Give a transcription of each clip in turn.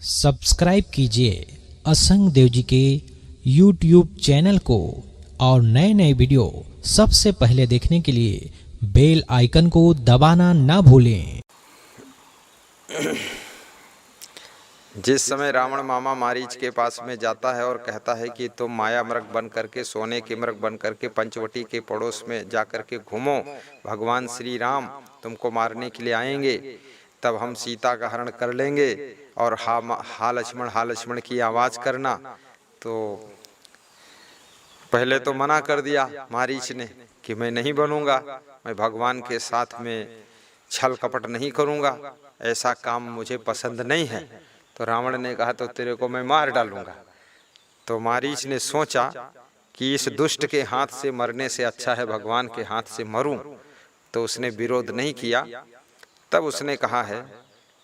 Subscribe कीजिए असंग देव जी के YouTube चैनल को और नए नए वीडियो सबसे पहले देखने के लिए बेल आइकन को दबाना ना भूलें। जिस समय रावण मामा मारीच के पास में जाता है और कहता है कि तुम माया मृग बन करके, सोने के मृग बन करके पंचवटी के पड़ोस में जाकर के घूमो, भगवान श्री राम तुमको मारने के लिए आएंगे, तब हम सीता का हरण कर लेंगे और हा लक्ष्मण की आवाज करना। तो पहले तो मना कर दिया मारीच ने कि मैं नहीं बनूंगा, मैं भगवान के साथ में छल कपट नहीं करूंगा, ऐसा काम मुझे पसंद नहीं है। तो रावण ने कहा तो तेरे को मैं मार डालूंगा। तो मारीच ने सोचा कि इस दुष्ट के हाथ से मरने से अच्छा है भगवान के हाथ से मरूं, तो उसने विरोध नहीं किया। तब उसने कहा है,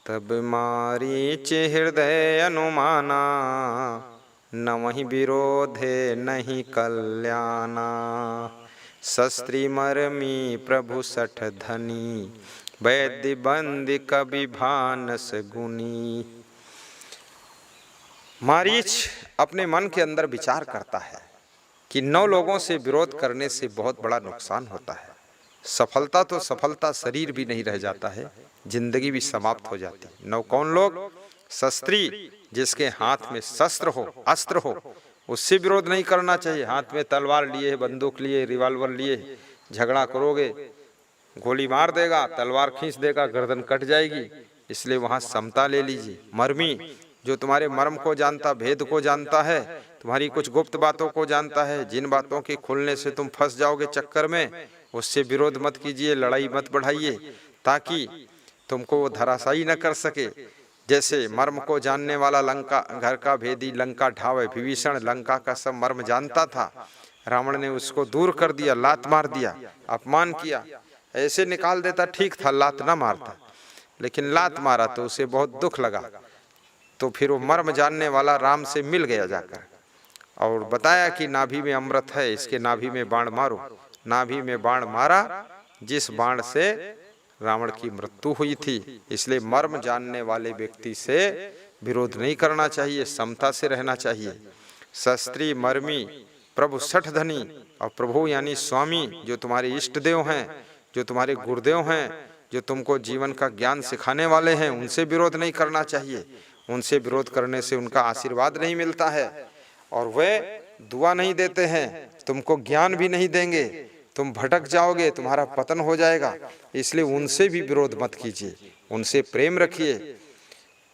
तब मारीच हृदय अनुमाना, न वही विरोधे नहीं कल्याणा, शस्त्री मरमी प्रभु सठ धनी, वैद्य बंदी कवि भानस गुनी। मारीच अपने मन के अंदर विचार करता है कि 9 लोगों से विरोध करने से बहुत बड़ा नुकसान होता है। सफलता तो सफलता, शरीर भी नहीं रह जाता है, जिंदगी भी समाप्त हो जाती है। 9 कौन लोग? शस्त्री, जिसके हाथ में शस्त्र हो, अस्त्र हो, उससे विरोध नहीं करना चाहिए। हाथ में तलवार लिए, बंदूक लिए, रिवॉल्वर लिए झगड़ा करोगे, गोली मार देगा, तलवार खींच देगा, गर्दन कट जाएगी। इसलिए वहां समता ले लीजिए। मर्मी, जो तुम्हारे मर्म को जानता, भेद को जानता है, तुम्हारी कुछ गुप्त बातों को जानता है, जिन बातों के खुलने से तुम फंस जाओगे चक्कर में, उससे विरोध मत कीजिए, लड़ाई मत बढ़ाइए, ताकि तुमको वो धराशायी न कर सके। जैसे मर्म को जानने वाला लंका घर का भेदी लंका ढावे, विभीषण लंका का सब मर्म जानता था, रावण ने उसको दूर कर दिया, लात मार दिया, अपमान किया। ऐसे निकाल देता ठीक था, लात ना मारता, लेकिन लात मारा तो उसे बहुत दुख लगा। तो फिर वो मर्म जानने वाला राम से मिल गया जाकर और बताया कि नाभि में अमृत है, इसके नाभि में बाण मारो। नाभि में बाण मारा, जिस बाण से रावण की मृत्यु हुई थी। इसलिए मर्म जानने वाले व्यक्ति से विरोध नहीं करना चाहिए, समता से रहना चाहिए। शस्त्री मर्मी प्रभु सठ धनी, और प्रभु यानी स्वामी, जो तुम्हारे इष्ट देव हैं, जो तुम्हारे गुरुदेव हैं, जो तुमको जीवन का ज्ञान सिखाने वाले हैं, उनसे विरोध नहीं करना चाहिए। उनसे विरोध करने से उनका आशीर्वाद नहीं मिलता है और वे दुआ नहीं देते हैं, तुमको ज्ञान भी नहीं देंगे, तुम भटक जाओगे, तुम्हारा पतन हो जाएगा। इसलिए उनसे भी विरोध मत कीजिए, उनसे प्रेम रखिए।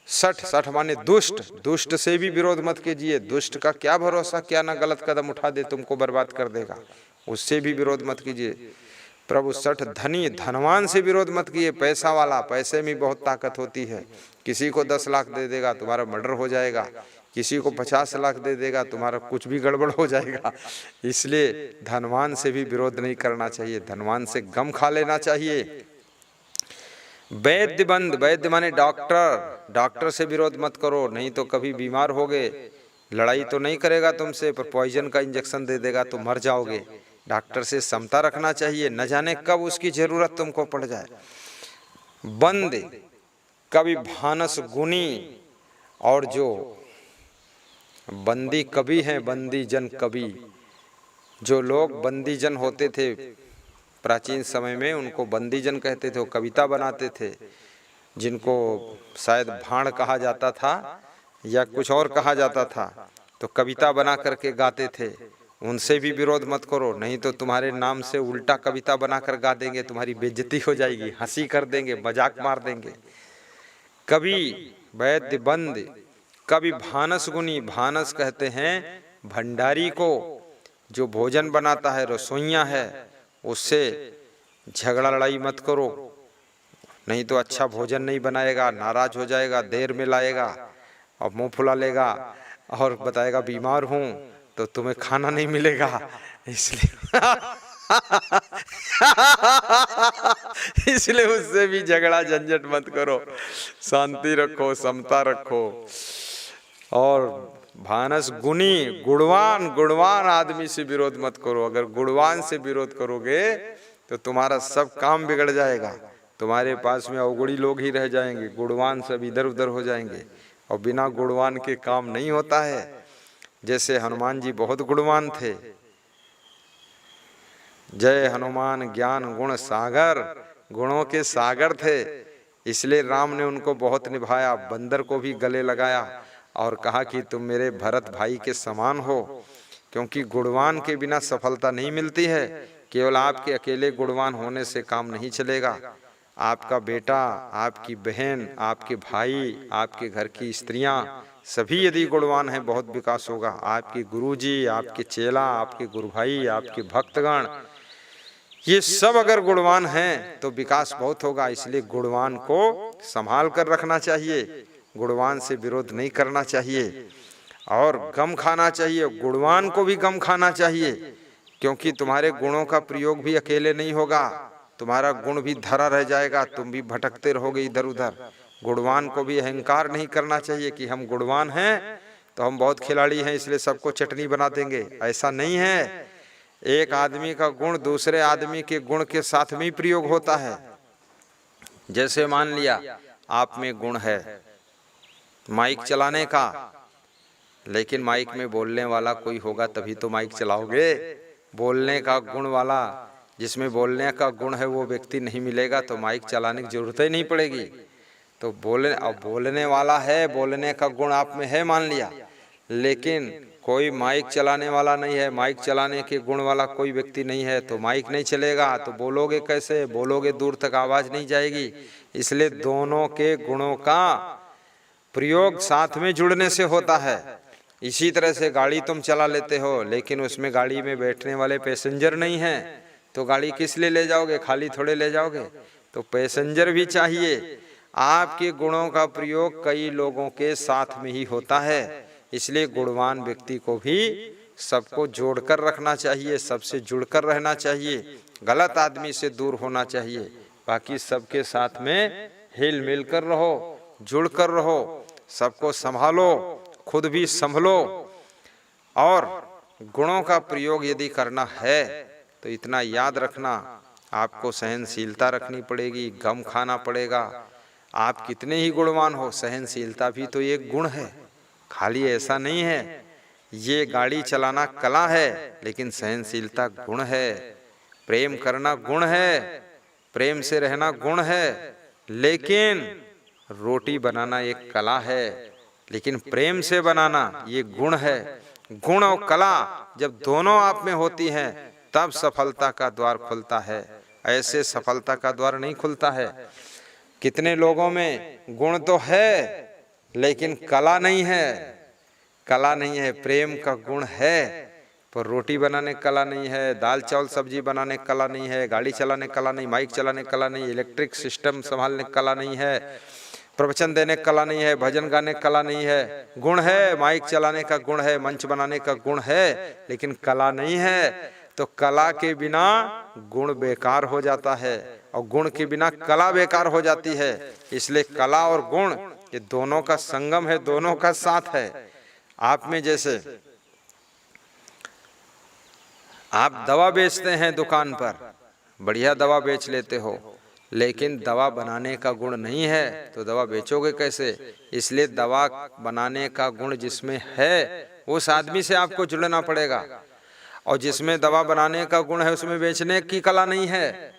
सठ माने दुष्ट, दुष्ट से भी विरोध मत कीजिए। दुष्ट का क्या भरोसा, क्या ना गलत कदम उठा दे, तुमको बर्बाद कर देगा, उससे भी विरोध मत कीजिए। प्रभु सठ धनी, धनवान से विरोध मत कीजिए। पैसा वाला, पैसे में बहुत ताकत होती है, किसी को 10 लाख दे देगा तुम्हारा मर्डर हो जाएगा, किसी को 50 लाख दे देगा तुम्हारा कुछ भी गड़बड़ हो जाएगा। इसलिए धनवान से भी विरोध नहीं करना चाहिए, धनवान से गम खा लेना चाहिए। वैद्य बंद, वैद्य माने डॉक्टर, डॉक्टर से विरोध मत करो, नहीं तो कभी बीमार होगे। लड़ाई तो नहीं करेगा तुमसे, पर पॉइजन का इंजेक्शन दे देगा तो मर जाओगे। डॉक्टर से समता रखना चाहिए, न जाने कब उसकी जरूरत तुमको पड़ जाए। बंद, कवि भानस गुनी, और जो बंदी कवि हैं, बंदी जन कवि, जो लोग बंदी जन होते थे प्राचीन समय में, उनको बंदी जन कहते थे। वो कविता बनाते थे, जिनको शायद भाण कहा जाता था या कुछ और कहा जाता था, तो कविता बना करके गाते थे। उनसे भी विरोध मत करो, नहीं तो तुम्हारे नाम से उल्टा कविता बनाकर गा देंगे, तुम्हारी बेइज्जती हो जाएगी, हंसी कर देंगे, मजाक मार देंगे। कवि वैद्य बंद, कवि भानस गुनी, भानस कहते हैं भंडारी को, जो भोजन बनाता है, रसोइया है, उससे झगड़ा लड़ाई मत करो, नहीं तो अच्छा भोजन नहीं बनाएगा, नाराज हो जाएगा, देर में लाएगा और मुंह फुला लेगा और बताएगा बीमार हूं, तो तुम्हें खाना नहीं मिलेगा। इसलिए इसलिए उससे भी झगड़ा झंझट मत करो, शांति रखो, समता रखो। और भानस गुणी, गुणवान, गुणवान आदमी से विरोध मत करो। अगर गुणवान से विरोध करोगे तो तुम्हारा सब काम बिगड़ जाएगा, तुम्हारे पास में अवगुणी लोग ही रह जाएंगे, गुणवान सब इधर उधर हो जाएंगे। और बिना गुणवान के काम नहीं होता है। जैसे हनुमान जी बहुत गुणवान थे, जय हनुमान ज्ञान गुण सागर, गुणों के सागर थे, इसलिए राम ने उनको बहुत निभाया, बंदर को भी गले लगाया और कहा कि तुम मेरे भरत भाई के समान हो। क्योंकि गुणवान के बिना सफलता नहीं मिलती है, केवल आपके अकेले गुणवान होने से काम नहीं चलेगा। आपका बेटा, आपकी बहन, आपके भाई, आपके घर की स्त्रियां सभी यदि गुणवान हैं, बहुत विकास होगा। आपके गुरुजी, आपके चेला, आपके गुरु भाई, आपके भक्तगण, ये सब अगर गुणवान हैं तो विकास बहुत होगा। इसलिए गुणवान को संभाल कर रखना चाहिए, गुणवान से विरोध नहीं करना चाहिए और गम खाना चाहिए। गुणवान को भी गम खाना चाहिए, क्योंकि तुम्हारे गुणों का प्रयोग भी अकेले नहीं होगा, तुम्हारा गुण भी धरा रह जाएगा, तुम भी भटकते रहोगे इधर उधर। गुणवान को भी अहंकार नहीं करना चाहिए कि हम गुणवान हैं तो हम बहुत खिलाड़ी हैं इसलिए सबको चटनी बना देंगे, ऐसा नहीं है। एक आदमी का गुण दूसरे आदमी के गुण के साथ में ही प्रयोग होता है। जैसे मान लिया आप में गुण है माइक चलाने का, लेकिन माइक में बोलने वाला कोई होगा तभी तो माइक चलाओगे। बोलने का गुण वाला, जिसमें बोलने का गुण है, वो व्यक्ति नहीं मिलेगा तो माइक चलाने की जरूरत ही नहीं पड़ेगी। तो बोलने वाला है, बोलने का गुण आप में है मान लिया, लेकिन कोई माइक चलाने वाला नहीं है, माइक चलाने के गुण वाला कोई व्यक्ति नहीं है, तो माइक नहीं चलेगा। तो बोलोगे कैसे? बोलोगे दूर तक आवाज नहीं जाएगी। इसलिए दोनों के गुणों का प्रयोग साथ में जुड़ने से होता है। इसी तरह से गाड़ी तुम चला लेते हो, लेकिन उसमें गाड़ी में बैठने वाले पैसेंजर नहीं हैं, तो गाड़ी किस लिए ले जाओगे? खाली थोड़े ले जाओगे, तो पैसेंजर भी चाहिए। आपके गुणों का प्रयोग कई लोगों के साथ में ही होता है, इसलिए गुणवान व्यक्ति को भी सबको जोड़कर रखना चाहिए, सबसे जुड़कर रहना चाहिए, गलत आदमी से दूर होना चाहिए। बाकी सबके साथ में हिल मिल कर रहो, जुड़कर रहो, सबको संभालो, खुद भी संभलो। और गुणों का प्रयोग यदि करना है तो इतना याद रखना, आपको सहनशीलता रखनी पड़ेगी, गम खाना पड़ेगा। आप कितने ही गुणवान हो, सहनशीलता भी तो एक गुण है, खाली ऐसा नहीं है। ये गाड़ी चलाना कला है, लेकिन सहनशीलता गुण है। प्रेम करना गुण है, प्रेम से रहना गुण है, लेकिन रोटी बनाना एक कला है, लेकिन प्रेम से बनाना ये गुण है। गुण और कला जब दोनों आप में होती हैं तब सफलता का द्वार खुलता है, ऐसे सफलता का द्वार नहीं खुलता है। कितने लोगों में गुण तो है लेकिन कला नहीं है, कला नहीं है। प्रेम का गुण है पर रोटी बनाने कला नहीं है, दाल चावल सब्जी बनाने कला नहीं है, गाड़ी चलाने कला नहीं, माइक चलाने कला नहीं, इलेक्ट्रिक सिस्टम संभालने कला नहीं है, प्रवचन देने कला नहीं है, भजन गाने कला नहीं है। गुण है, माइक चलाने का गुण है, मंच बनाने का गुण है, लेकिन कला नहीं है। तो कला के बिना गुण बेकार हो जाता है और गुण के बिना कला बेकार हो जाती है। इसलिए कला और गुण ये दोनों का संगम है, दोनों का साथ है। आप में जैसे आप दवा बेचते हैं दुकान पर, बढ़िया दवा बेच लेते हो, लेकिन दवा बनाने का गुण नहीं है तो दवा बेचोगे कैसे? इसलिए दवा बनाने का गुण जिसमें है उस आदमी से आपको जुड़ना पड़ेगा, और जिसमें दवा बनाने का गुण है उसमें बेचने की कला नहीं है।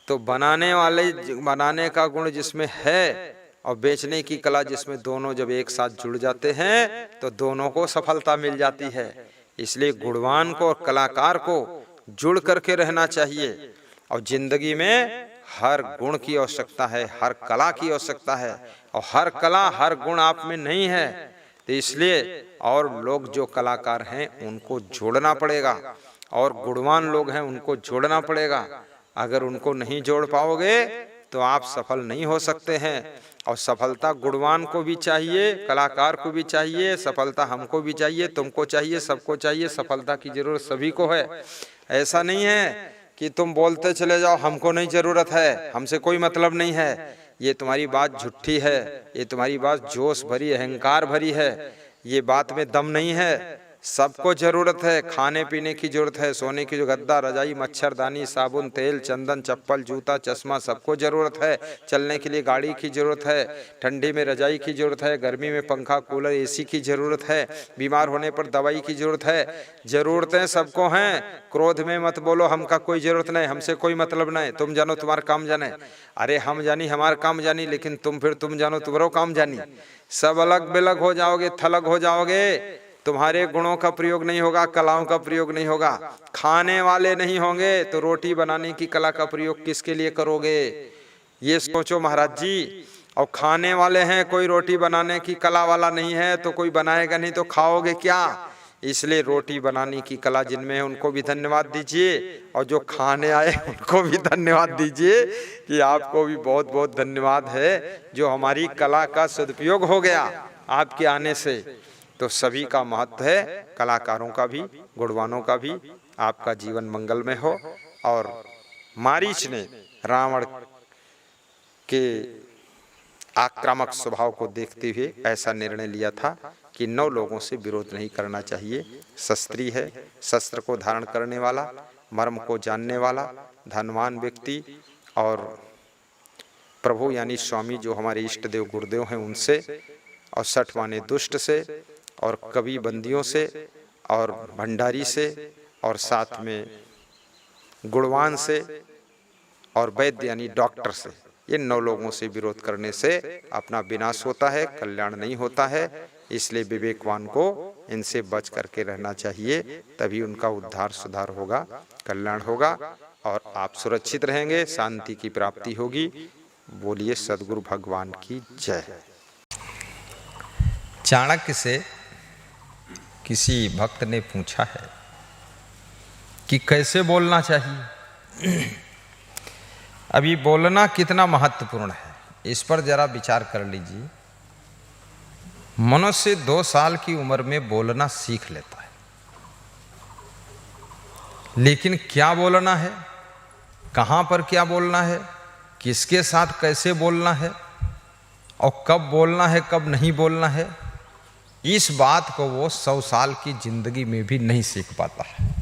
तो बनाने का गुण जिसमें है और बेचने की कला जिसमें, दोनों जब एक साथ जुड़ जाते हैं तो दोनों को सफलता मिल जाती है। इसलिए गुणवान को और कलाकार को जुड़ करके रहना चाहिए। और जिंदगी में हर गुण की आवश्यकता है, हर कला की आवश्यकता है, और हर कला हर गुण आप में नहीं है। तो इसलिए और लोग जो कलाकार हैं उनको जोड़ना पड़ेगा, और गुणवान लोग हैं उनको जोड़ना पड़ेगा। अगर उनको नहीं जोड़ पाओगे तो आप सफल नहीं हो सकते हैं। और सफलता गुणवान को भी चाहिए, कलाकार को भी चाहिए, सफलता हमको भी चाहिए, तुमको चाहिए, सबको चाहिए। सफलता की जरूरत सभी को है। ऐसा नहीं है कि तुम बोलते चले जाओ हमको नहीं जरूरत है, हमसे कोई मतलब नहीं है। ये तुम्हारी बात झूठी है, ये तुम्हारी बात जोश भरी, अहंकार भरी है, ये बात में दम नहीं है। सबको जरूरत है, खाने पीने की जरूरत है, सोने की जो गद्दा, रजाई, मच्छरदानी, साबुन, तेल, चंदन, चप्पल, जूता, चश्मा, सबको जरूरत है। चलने के लिए गाड़ी की जरूरत है, ठंडी में रजाई की जरूरत है, गर्मी में पंखा, कूलर, एसी की जरूरत है, बीमार होने पर दवाई की जरूरत है। जरूरतें सबको हैं। क्रोध में मत बोलो हमका कोई जरूरत नहीं, हमसे कोई मतलब नहीं, तुम जानो तुम्हारा काम जाने। अरे हम जानी हमारा काम जानी, लेकिन तुम जानो तुम्हारा काम जानी। सब अलग बिलग हो जाओगे, थलग हो जाओगे, तुम्हारे गुणों का प्रयोग नहीं होगा, कलाओं का प्रयोग नहीं होगा। खाने वाले नहीं होंगे तो रोटी बनाने की कला का प्रयोग किसके लिए करोगे, ये सोचो महाराज जी। और खाने वाले हैं, कोई रोटी बनाने की कला वाला नहीं है तो कोई बनाएगा नहीं, तो खाओगे क्या। इसलिए रोटी बनाने की कला जिनमें है उनको भी धन्यवाद दीजिए, और जो खाने आए उनको भी धन्यवाद दीजिए कि आपको भी बहुत बहुत धन्यवाद है जो हमारी कला का सदुपयोग हो गया आपके आने से। तो सभी का महत्व है, कलाकारों का भी, गुणवानों का भी। आपका जीवन मंगलमय हो। और मारीच ने रावण के आक्रामक स्वभाव को देखते हुए ऐसा निर्णय लिया था कि 9 लोगों से विरोध नहीं करना चाहिए। शस्त्री है, शस्त्र को धारण करने वाला, मर्म को जानने वाला, धनवान व्यक्ति, और प्रभु यानी स्वामी जो हमारे इष्ट देव गुरुदेव हैं उनसे, और 60 माने दुष्ट से, और कवि बंदियों से, और भंडारी से, और साथ में गुणवान से, और वैद्य यानी डॉक्टर से। ये 9 लोगों से विरोध करने से अपना विनाश होता है, कल्याण नहीं होता है। इसलिए विवेकवान को इनसे बच करके रहना चाहिए, तभी उनका उद्धार सुधार होगा, कल्याण होगा, और आप सुरक्षित रहेंगे, शांति की प्राप्ति होगी। बोलिए सद्गुरु भगवान की जय। चाणक्य से किसी भक्त ने पूछा है कि कैसे बोलना चाहिए। अभी बोलना कितना महत्वपूर्ण है, इस पर जरा विचार कर लीजिए। मनुष्य 2 साल की उम्र में बोलना सीख लेता है, लेकिन क्या बोलना है, कहाँ पर क्या बोलना है, किसके साथ कैसे बोलना है, और कब बोलना है कब नहीं बोलना है, इस बात को वो 100 साल की जिंदगी में भी नहीं सीख पाता है।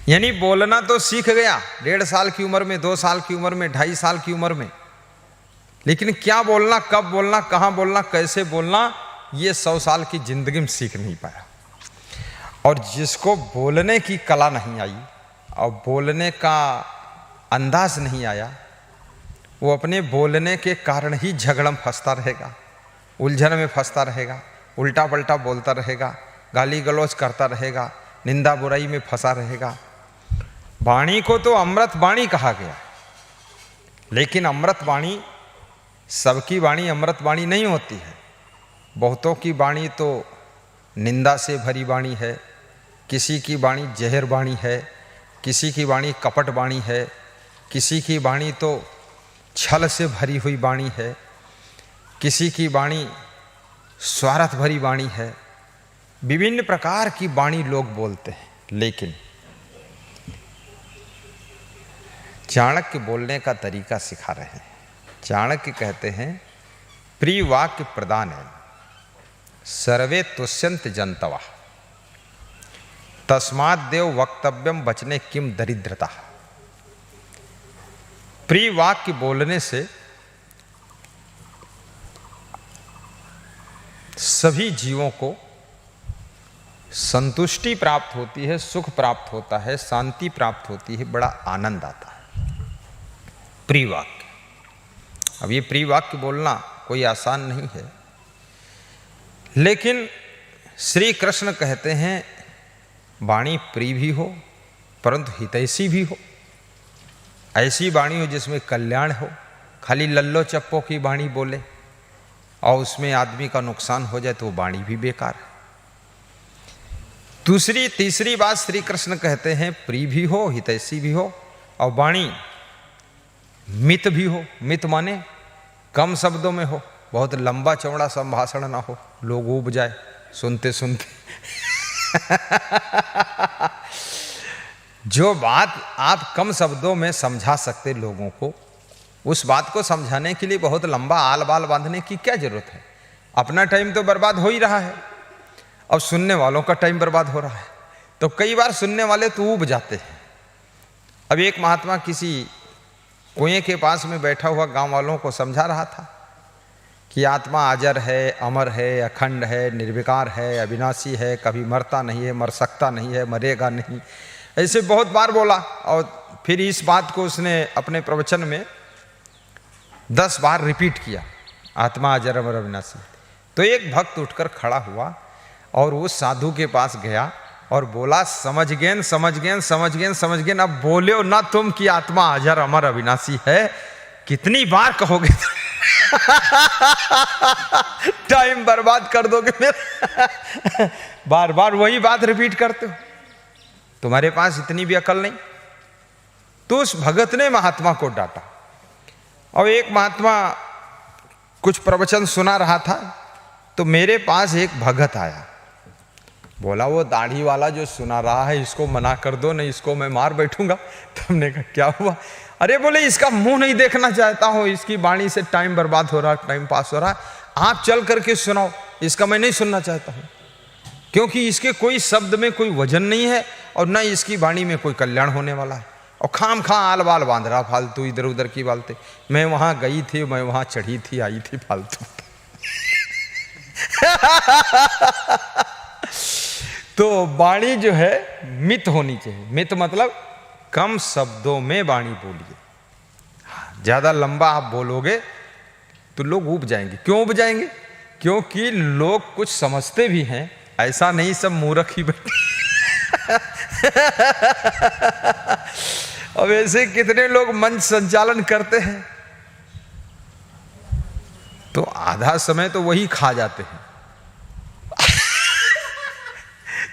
यानी बोलना तो सीख गया 1.5 साल की उम्र में, 2 साल की उम्र में, 2.5 साल की उम्र में, लेकिन क्या बोलना, कब बोलना, कहाँ बोलना, कैसे बोलना, ये 100 साल की जिंदगी में सीख नहीं पाया। और जिसको बोलने की कला नहीं आई और बोलने का अंदाज नहीं आया, वो अपने बोलने के कारण ही झगड़ में फंसता रहेगा, उलझन में फंसता रहेगा, उल्टा पल्टा बोलता रहेगा, गाली गलौज करता रहेगा, निंदा बुराई में फंसा रहेगा। वाणी को तो अमृत वाणी कहा गया, लेकिन अमृत वाणी, सबकी वाणी अमृत वाणी नहीं होती है। बहुतों की वाणी तो निंदा से भरी वाणी है, किसी की वाणी जहर वाणी है, किसी की वाणी कपट वाणी है, किसी की वाणी तो छल से भरी हुई वाणी है, किसी की वाणी स्वार्थ भरी वाणी है। विभिन्न प्रकार की वाणी लोग बोलते हैं, लेकिन चाणक्य बोलने का तरीका सिखा रहे हैं। चाणक्य कहते हैं प्रिय वाक्य प्रदान है, सर्वे तुष्यंत जंतवा, तस्मात् देव वक्तव्यम बचने किम दरिद्रता। प्रिय वाक्य बोलने से सभी जीवों को संतुष्टि प्राप्त होती है, सुख प्राप्त होता है, शांति प्राप्त होती है, बड़ा आनंद आता है। प्रिय वाक्य, अब ये प्रिय वाक्य बोलना कोई आसान नहीं है, लेकिन श्री कृष्ण कहते हैं वाणी प्रिय भी हो परंतु हितैषी भी हो। ऐसी वाणी हो जिसमें कल्याण हो। खाली लल्लो चप्पो की वाणी बोले और उसमें आदमी का नुकसान हो जाए तो वो वाणी भी बेकार है। तीसरी बात श्री कृष्ण कहते हैं प्रिय भी हो, हितैषी भी हो, और वाणी मित भी हो। मित माने कम शब्दों में हो, बहुत लंबा चौड़ा संभाषण ना हो, लोग ऊब जाए सुनते सुनते। जो बात आप कम शब्दों में समझा सकते लोगों को, उस बात को समझाने के लिए बहुत लंबा आल बाल बांधने की क्या जरूरत है। अपना टाइम तो बर्बाद हो ही रहा है। अब सुनने वालों का टाइम बर्बाद हो रहा है। तो कई बार सुनने वाले तो ऊब जाते हैं। अब एक महात्मा किसी कुएं के पास में बैठा हुआ गांव वालों को समझा रहा था कि आत्मा अजर है, अमर है, अखंड है, निर्विकार है, अविनाशी है, कभी मरता नहीं है, मर सकता नहीं है, मरेगा नहीं। ऐसे बहुत बार बोला और फिर इस बात को उसने अपने प्रवचन में 10 बार रिपीट किया, आत्मा अजर अमर अविनाशी। तो एक भक्त उठकर खड़ा हुआ और उस साधु के पास गया और बोला, समझ गए समझ गए समझ गए समझ गए, अब बोले ना तुम कि आत्मा अजर अमर अविनाशी है, कितनी बार कहोगे? टाइम बर्बाद कर दोगे मेरा। बार बार वही बात रिपीट करते हो, तुम्हारे पास इतनी भी अकल नहीं। तो उस भगत ने महात्मा को डांटा। और एक महात्मा कुछ प्रवचन सुना रहा था, तो मेरे पास एक भगत आया, बोला वो दाढ़ी वाला जो सुना रहा है इसको मना कर दो, नहीं इसको मैं मार बैठूंगा। तो हमने कहा क्या हुआ? अरे बोले इसका मुंह नहीं देखना चाहता हूं, इसकी वाणी से टाइम बर्बाद हो रहा, टाइम पास हो रहा, आप चल करके सुनाओ, इसका मैं नहीं सुनना चाहता हूं, क्योंकि इसके कोई शब्द में कोई वजन नहीं है और न इसकी वाणी में कोई कल्याण होने वाला है। और खाम खा आल बाल बांध रहा फालतू, इधर उधर की बातें। मैं वहां गई थी, मैं वहां चढ़ी थी, आई थी, फालतू। तो वाणी जो है मित होनी चाहिए। मित मतलब कम शब्दों में वाणी बोलिए। ज्यादा लंबा आप बोलोगे तो लोग ऊब जाएंगे। क्यों ऊब जाएंगे? क्योंकि लोग कुछ समझते भी हैं, ऐसा नहीं सब मूर्ख ही बैठे। अब ऐसे कितने लोग मंच संचालन करते हैं, तो आधा समय तो वही खा जाते हैं।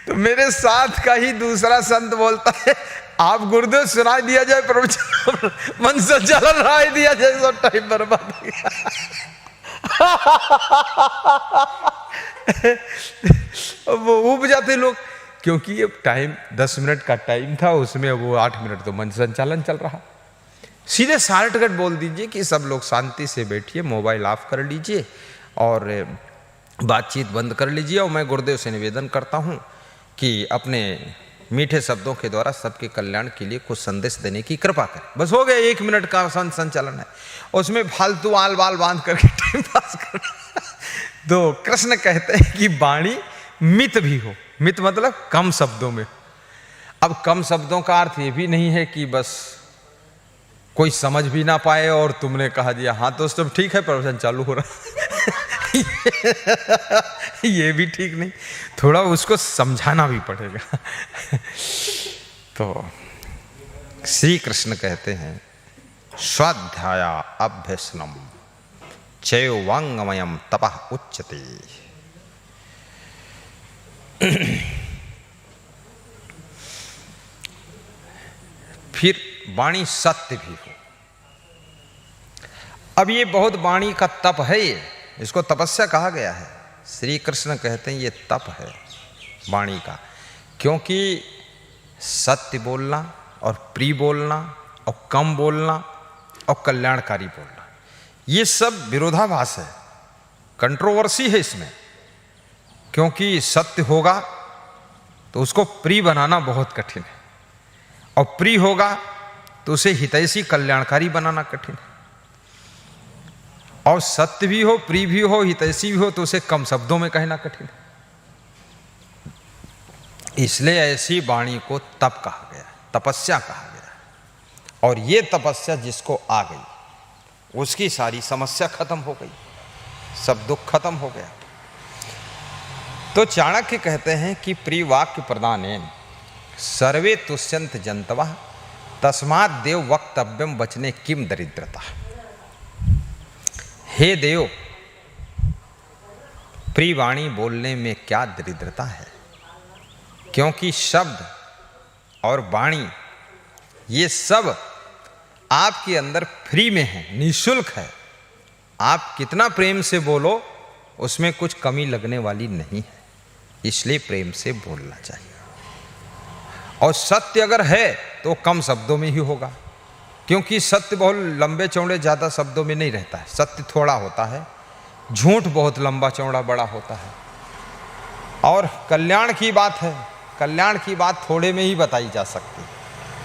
तो मेरे साथ का ही दूसरा संत बोलता है, आप गुरुदेव सुना दिया जाए प्रवचन, मन संचालन राय दिया जाए, सब टाइम बर्बाद हो गया। वो ऊब जाते लोग, क्योंकि अब टाइम 10 मिनट का टाइम था, उसमें वो 8 मिनट तो मन संचालन चल रहा। सीधे शॉर्टकट बोल दीजिए कि सब लोग शांति से बैठिए, मोबाइल ऑफ कर लीजिए और बातचीत बंद कर लीजिए। और मैं गुरुदेव से निवेदन करता हूँ कि अपने मीठे शब्दों के द्वारा सबके कल्याण के लिए कुछ संदेश देने की कृपा करें। बस हो गया, 1 मिनट का संचालन है, उसमें फालतू आल बाल बांध करके टाइम पास करना। तो कृष्ण कहते हैं कि वाणी मित भी हो। मित मतलब कम शब्दों में। अब कम शब्दों का अर्थ ये भी नहीं है कि बस कोई समझ भी ना पाए और तुमने कहा दिया हाँ तो सब ठीक है, प्रवचन चालू हो रहा। ये भी ठीक नहीं, थोड़ा उसको समझाना भी पड़ेगा। तो श्री कृष्ण कहते हैं, स्वाध्याया अभ्यसनम चैवांगमयम तपः उच्यते। फिर वाणी सत्य भी हो। अब ये बहुत वाणी का तप है, ये इसको तपस्या कहा गया है। श्री कृष्ण कहते हैं ये तप है वाणी का, क्योंकि सत्य बोलना और प्रिय बोलना और कम बोलना और कल्याणकारी बोलना, ये सब विरोधाभास है, कंट्रोवर्सी है इसमें। क्योंकि सत्य होगा तो उसको प्रिय बनाना बहुत कठिन है, और प्रिय होगा तो उसे हितैषी कल्याणकारी बनाना कठिन है। और सत्य भी हो, प्रिय भी हो, हितैषी भी हो, तो उसे कम शब्दों में कहना कठिन है। इसलिए ऐसी वाणी को तप कहा गया, तपस्या कहा गया। और ये तपस्या जिसको आ गई उसकी सारी समस्या खत्म हो गई, सब दुख खत्म हो गया। तो चाणक्य कहते हैं कि प्रिय वाक्य प्रदानेन सर्वे तुष्यंत जंतवः तस्मात् देव वक्तव्यम वचने किम दरिद्रता। हे देव, प्रिय वाणी बोलने में क्या दरिद्रता है, क्योंकि शब्द और वाणी ये सब आपके अंदर फ्री में है, निःशुल्क है। आप कितना प्रेम से बोलो उसमें कुछ कमी लगने वाली नहीं है, इसलिए प्रेम से बोलना चाहिए। और सत्य अगर है तो कम शब्दों में ही होगा, क्योंकि सत्य बहुत लंबे चौड़े ज़्यादा शब्दों में नहीं रहता है, सत्य थोड़ा होता है। झूठ बहुत लंबा चौड़ा बड़ा होता है। और कल्याण की बात है, कल्याण की बात थोड़े में ही बताई जा सकती है,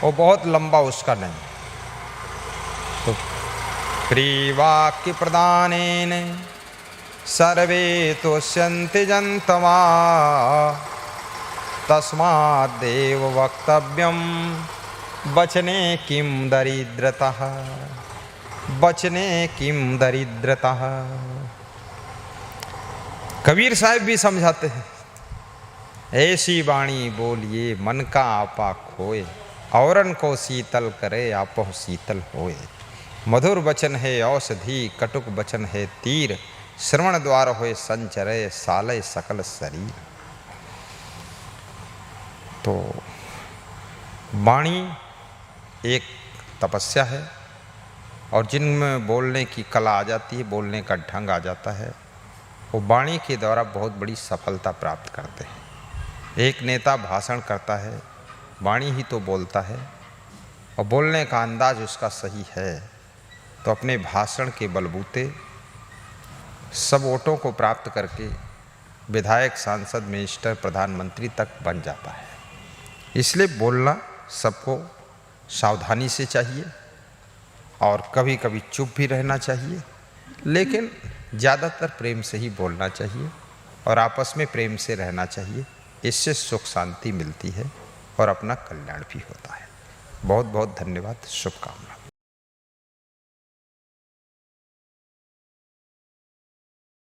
वो बहुत लंबा उसका नहीं। तो प्रियवाक्य प्रदानेन सर्वे तुष्यन्ति जन्तवा तस्माद्देव वक्तव्यम वचने किं दरिद्रतः, वचने किं दरिद्रतः। कबीर साहब भी समझाते हैं, ऐसी वाणी बोलिए मन का आपा खोए, औरन को शीतल करे आपो शीतल होए। मधुर वचन है औषधि, कटुक वचन है तीर, श्रवण द्वार होए संचरे सालय सकल शरीर। तो वाणी एक तपस्या है, और जिनमें बोलने की कला आ जाती है, बोलने का ढंग आ जाता है, वो वाणी के द्वारा बहुत बड़ी सफलता प्राप्त करते हैं। एक नेता भाषण करता है, वाणी ही तो बोलता है, और बोलने का अंदाज उसका सही है तो अपने भाषण के बलबूते सब वोटों को प्राप्त करके विधायक, सांसद, मिनिस्टर, प्रधानमंत्री तक बन जाता है। इसलिए बोलना सबको सावधानी से चाहिए, और कभी कभी चुप भी रहना चाहिए, लेकिन ज़्यादातर प्रेम से ही बोलना चाहिए और आपस में प्रेम से रहना चाहिए। इससे सुख शांति मिलती है और अपना कल्याण भी होता है। बहुत बहुत धन्यवाद, शुभकामनाएं।